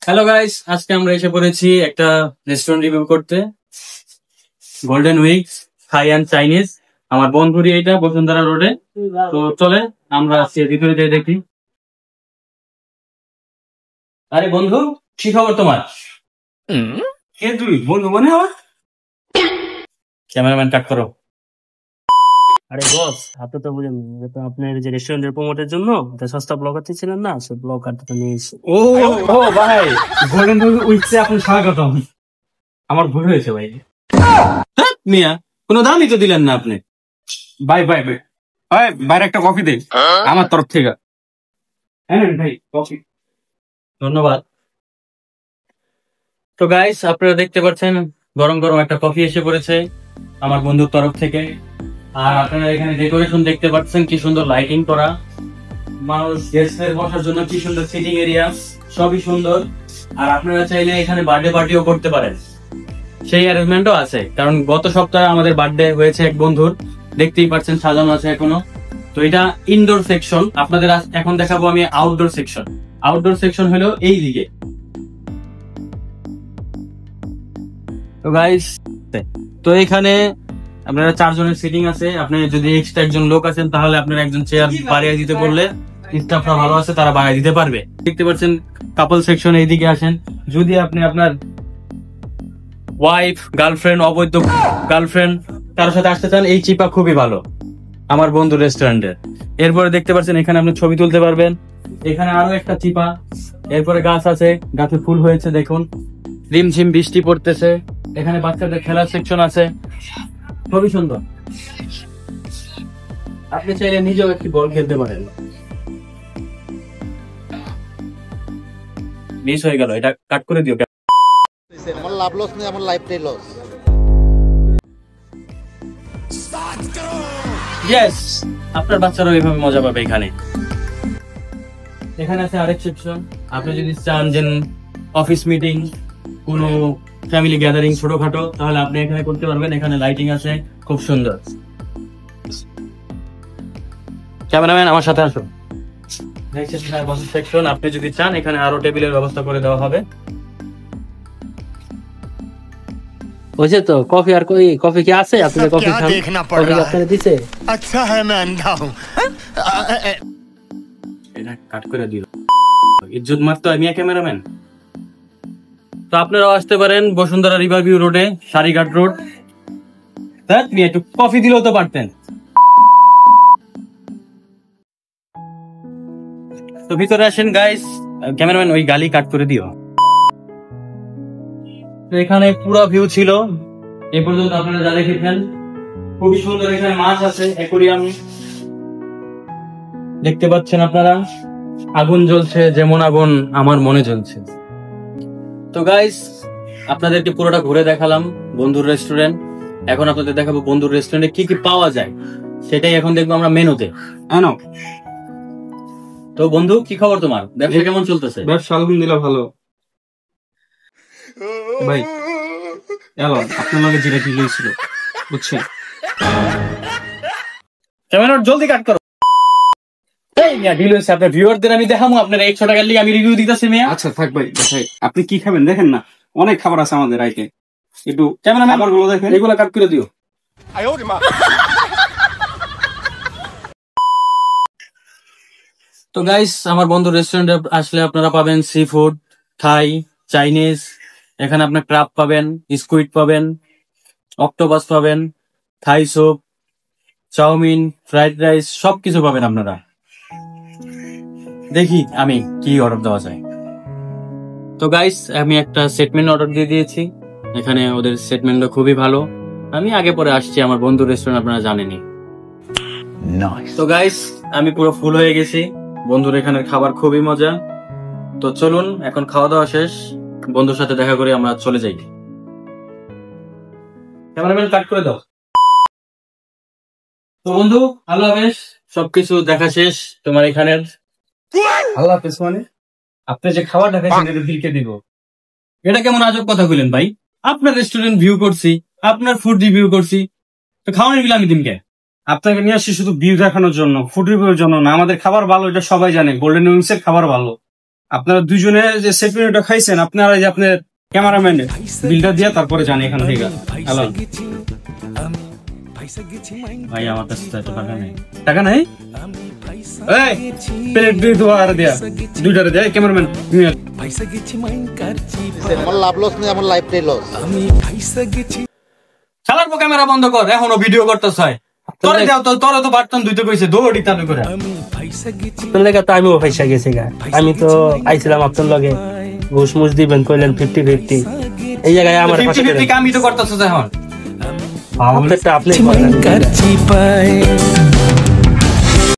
Hello guys, আজকে আমরা এসে পড়েছি একটা রেস্টুরেন্ট রিভিউ করতে। Golden weeks Thai and Chinese. আমার বন্ধুরি এটা বসুন্ধরা রোডে। তো চলে আমরা আজকে ভিতরে যাই দেখি। আরে বন্ধু, কি খবর তোমার? কে তুই? বন্ধু মনে হয়। ক্যামেরাম্যান কাট করো। আরে বস, আপনি তো বুঝেন আপনার যে রেস্টুরেন্টের প্রমোটের জন্য একটা সস্তা ব্লগার ছিলেন না, সে ব্লগারটা তো নিয়ে এসে। ও ও ভাই, গোল্ডেন উইকসে আপনি স্বাগতম। আমার ভুল হয়েছে ভাই। মিয়া, কোনো দামই তো দিলেন না আপনি। Bye bye bye. বাইরে একটা কফি দে আমার তরফ থেকে। হ্যাঁ ভাই, কফি। ধন্যবাদ। তো গাইস, আপনারা দেখতে পাচ্ছেন গরম গরম একটা কফি এসে পড়েছে আমার বন্ধুর তরফ থেকে। আর আপনারা এখানে ডেকোরেশন দেখতে পাচ্ছেন, কি সুন্দর লাইটিং করা। মানুষ গেস্টদের বসার জন্য কি সুন্দর সিটিং এরিয়া, সবই সুন্দর। আর আপনারা চাইলে এখানে বার্থডে পার্টিও করতে পারেন, সেই অ্যারেঞ্জমেন্টও আছে। কারণ গত সপ্তাহে আমাদের বার্থডে হয়েছে এক বন্ধুর, দেখতেই পাচ্ছেন সাজানো আছে এখনো। তো এটা ইনডোর সেকশন, আপনাদের এখন দেখাবো আমি আউটডোর সেকশন। আউটডোর সেকশন হলো এই দিকে। তো গাইস, তো এখানে আপনারা 4 জনের সিটিং আছে। আপনি যদি এক্সট্রা একজন লোক আছেন তাহলে আপনারা একজন চেয়ার বাড়িয়ে দিতে বললে স্টাফরা ভালো আছে, তারা বাড়িয়ে দিতে পারবে। দেখতে পাচ্ছেন কাপল সেকশন এইদিকে আসেন। যদি আপনি আপনার ওয়াইফ, গার্লফ্রেন্ড, অবৈধ গার্লফ্রেন্ড কারোর সাথে আসতে চান, এই চিপা খুবই ভালো আমার বন্ধু রেস্টুরেন্টের। এরপরে দেখতে পাচ্ছেন এখানে আপনি ছবি তুলতে পারবেন। এখানে আরো একটা চিপা, এরপরে গাছ আছে, গাছে ফুল হয়েছে দেখুন, রিমঝিম বৃষ্টি পড়তেছে। এখানে বাচ্চাদের খেলার সেকশন আছে, খুবই সুন্দর। আপনি চাইলে নিজেও একটি বল খেলতে পারেন। মিস হয়ে গেল, এটা কাট করে দিও। আমার লাভ লস নেই, আমার লাইফটাই লস। ইয়েস, আপনার বাচ্চারাও এইভাবে মজা পাবে এখানে। এখানে আছে আরেক সেকশন। আপনি যদি চান যে অফিস মিটিং, কোনো ফ্যামিলি গ্যাদারিং ছোটখাটো, তাহলে আপনি এখানে করতে পারবেন। এখানে লাইটিং আছে খুব সুন্দর। ক্যামেরাম্যান আমার সাথে আসুন। সেকশন, আপনি যদি চান এখানে আরো টেবিলের ব্যবস্থা করে দেওয়া হবে। হয়েছে তো কফি, আর কফি কি আছে? আপনি কফি খান, কফি আপনাকে দিছে। আচ্ছা হ্যাঁ, मैं अंधा हूं। এটা কাট করে দিল, ইজ্জত মারতো আমি ক্যামেরাম্যান। তো আপনারাও আসতে পারেন বসুন্ধরা রিভারভিউ রোডে, সারিঘাট রোড। একটু কফি দিলেও তো পারতেন। তো ভিতরে আসেন গাইস। ক্যামেরাম্যান ওই গালি কাট করে দিও। তো এখানে পুরো ভিউ ছিল এ পর্যন্ত, আপনারা যা দেখেছেন খুবই সুন্দর। এখানে মাছ আছে, অ্যাকোরিয়াম দেখতে পাচ্ছেন আপনারা। আগুন জ্বলছে, যেমন আগুন আমার মনে জ্বলছে। তো গাইস, আপনাদেরকে পুরোটা ঘুরে দেখালাম বন্ধুর রেস্টুরেন্ট। এখন আপনাদের দেখাবো বন্ধুর রেস্টুরেন্টে কি কি পাওয়া যায়, সেটাই এখন দেখবো আমরা মেনুতে। তো বন্ধু, কি খবর তোমার? ব্যবসা কেমন চলতেছে? ব্যবসা আলহামদুলিল্লাহ ভালো। ভাই আপনার লগে যেটা কি হয়েছিল বুঝছেন? ক্যামেরা জলদি কাট করো। আপনার ভিউয়ারদের আমি দেখাবো, আপনার 100 টাকার লিগে আমি রিভিউ দিতেছি মিয়া। আচ্ছা থাক ভাই, দেখাই। আপনি কি খাবেন দেখেন না, অনেক খাবার আছে আমাদের আইতে। একটু ক্যামেরাম্যান খাবারগুলো দেখেন, এগুলো কাট করে দিও। তো গাইস, আমার বন্ধুর রেস্টুরেন্টে আসলে আপনারা পাবেন সি ফুড, থাই, চাইনিজ। এখানে আপনার ক্রাব পাবেন, স্কুইড পাবেন, অক্টোপাস পাবেন, Thai soup, chowmein, fried rice, সবকিছু পাবেন আপনারা। দেখি আমি কি অর্ডার দেওয়া যায়। তো গাইস, আমি একটা সেটমেন্ট অর্ডার দিয়ে দিয়েছি। এখানে ওদের সেটমেন্টটা খুবই ভালো। আমি আগে পরে আসছি, আমার বন্ধুর রেস্টুরেন্ট আপনারা জানেনই। তো গাইস, আমি পুরো ফুল হয়ে গেছি। বন্ধুর এখানের খাবার খুবই মজা। তো চলুন, এখন খাওয়া দাওয়া শেষ, বন্ধুর সাথে দেখা করে আমরা চলে যাই। ক্যামেরাম্যান কাট করে দাও। তো বন্ধু, আল্লাহ হাফেজ। সবকিছু দেখা শেষ তোমার এখানের। আল্লাহ হাফেজ মানে? আপনি যে খাবার দেখাইছেন এটা দিলকে দিব। এটা কেমন আজব কথা বললেন ভাই? আপনার রেস্টুরেন্ট ভিউ করছি, আপনার ফুড রিভিউ করছি, তো খাওয়ানোর বিল আমি দিনকে? আপনাকে নিয়ে আসছি শুধু ভিউ দেখানোর জন্য, ফুড রিভিউর জন্য না। আমাদের খাবার ভালো, এটা সবাই জানে। গোল্ডেন উইংস এর খাবার ভালো। আপনারা দুজনে যে সেফটিটা খাইছেন, আপনারা যে আপনার ক্যামেরাম্যান বিলটা দিয়ে তারপরে জানি এখান থেকে। হ্যালো ভাই আমার কাছে তো এত টাকা নেই। টাকা নাই? এই প্লেট দুই দুয়ার দেয়া, দুইটারে দেয়া ক্যামেরাম্যান। আমার লাভ লস নেই, আমার লাইফটাই লস। শালার পো ক্যামেরা বন্ধ কর, এখনো ভিডিও করতেছ হয়। তোরে দাও তো, তোরে তো বার্তন দুইতে কইছে দৌড়ি তালু করে। আপনার লেগে তো আমিও পয়সা গেছি গা। আমি তো আইছিলাম আপনার লগে, ঘুষ মুষ দিবেন কইলেন 50-50। এই জায়গায় আমার 50-50 কামই তো করতেছ এখন। আপনারটা আপনি